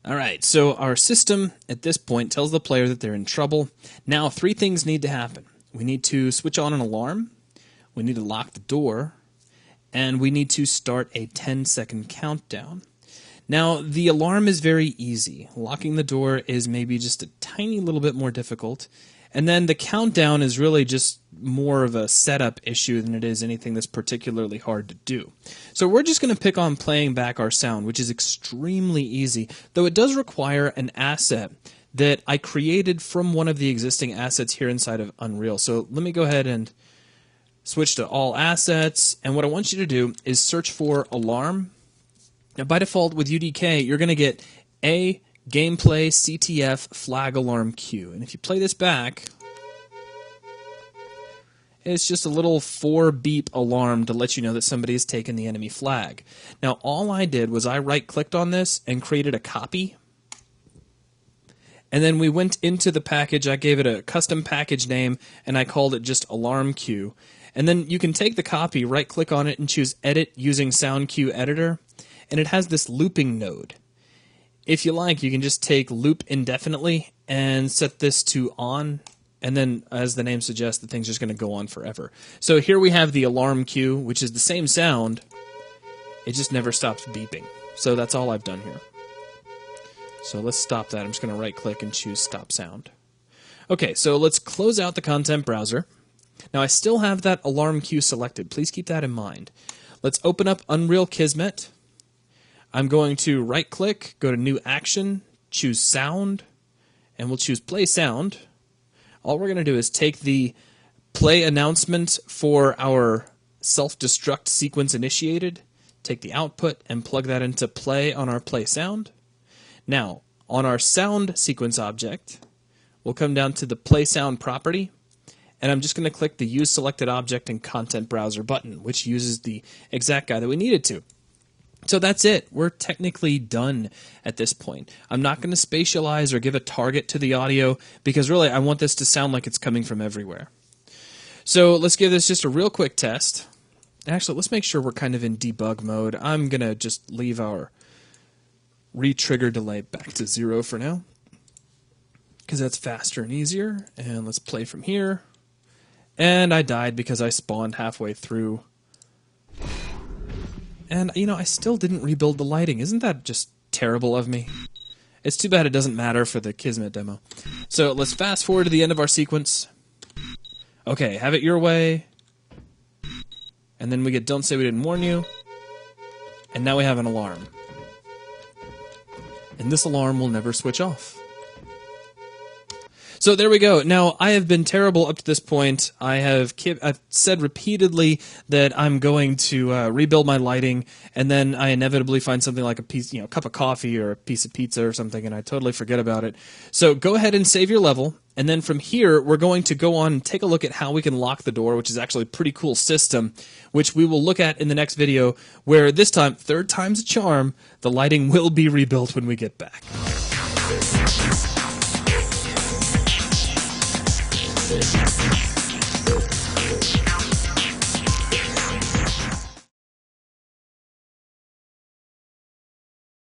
Alright, so our system at this point tells the player that they're in trouble. Now, three things need to happen. We need to switch on an alarm, we need to lock the door, and we need to start a 10-second countdown. Now, the alarm is very easy. Locking the door is maybe just a tiny little bit more difficult. And then the countdown is really just more of a setup issue than it is anything that's particularly hard to do. So we're just going to pick on playing back our sound, which is extremely easy, though it does require an asset that I created from one of the existing assets here inside of Unreal. So let me go ahead and switch to all assets, and what I want you to do is search for alarm. Now by default with UDK, you're going to get a gameplay CTF flag alarm cue. And if you play this back, it's just a little 4-beep alarm to let you know that somebody has taken the enemy flag. Now all I did was I right-clicked on this and created a copy. And then we went into the package, I gave it a custom package name, and I called it just alarm cue. And then you can take the copy, right-click on it, and choose Edit using Sound Cue Editor. And it has this looping node. If you like, you can just take loop indefinitely and set this to on, and then, as the name suggests, the thing's just going to go on forever. So here we have the alarm cue, which is the same sound, it just never stops beeping. So that's all I've done here. So let's stop that. I'm just going to right-click and choose Stop Sound. Okay, so let's close out the content browser. Now I still have that alarm cue selected. Please keep that in mind. Let's open up Unreal Kismet. I'm going to right-click, go to New Action, choose Sound, and we'll choose Play Sound. All we're going to do is take the play announcement for our self-destruct sequence initiated, take the output, and plug that into play on our Play Sound. Now, on our sound sequence object, we'll come down to the Play Sound property, and I'm just going to click the Use Selected Object in Content Browser button, which uses the exact guy that we needed to. So that's it. We're technically done at this point. I'm not going to spatialize or give a target to the audio because really I want this to sound like it's coming from everywhere. So let's give this just a real quick test. Actually, let's make sure we're kind of in debug mode. I'm going to just leave our re-trigger delay back to 0 for now because that's faster and easier. And let's play from here. And I died because I spawned halfway through. And, you know, I still didn't rebuild the lighting. Isn't that just terrible of me? It's too bad it doesn't matter for the Kismet demo. So let's fast forward to the end of our sequence. Okay, have it your way. And then we get Don't Say We Didn't Warn You. And now we have an alarm. And this alarm will never switch off. So there we go. Now, I have been terrible up to this point. I've said repeatedly that I'm going to rebuild my lighting, and then I inevitably find something like a cup of coffee or a piece of pizza or something, and I totally forget about it. So go ahead and save your level, and then from here, we're going to go on and take a look at how we can lock the door, which is actually a pretty cool system, which we will look at in the next video, where this time, third time's a charm, the lighting will be rebuilt when we get back. We'll be right back.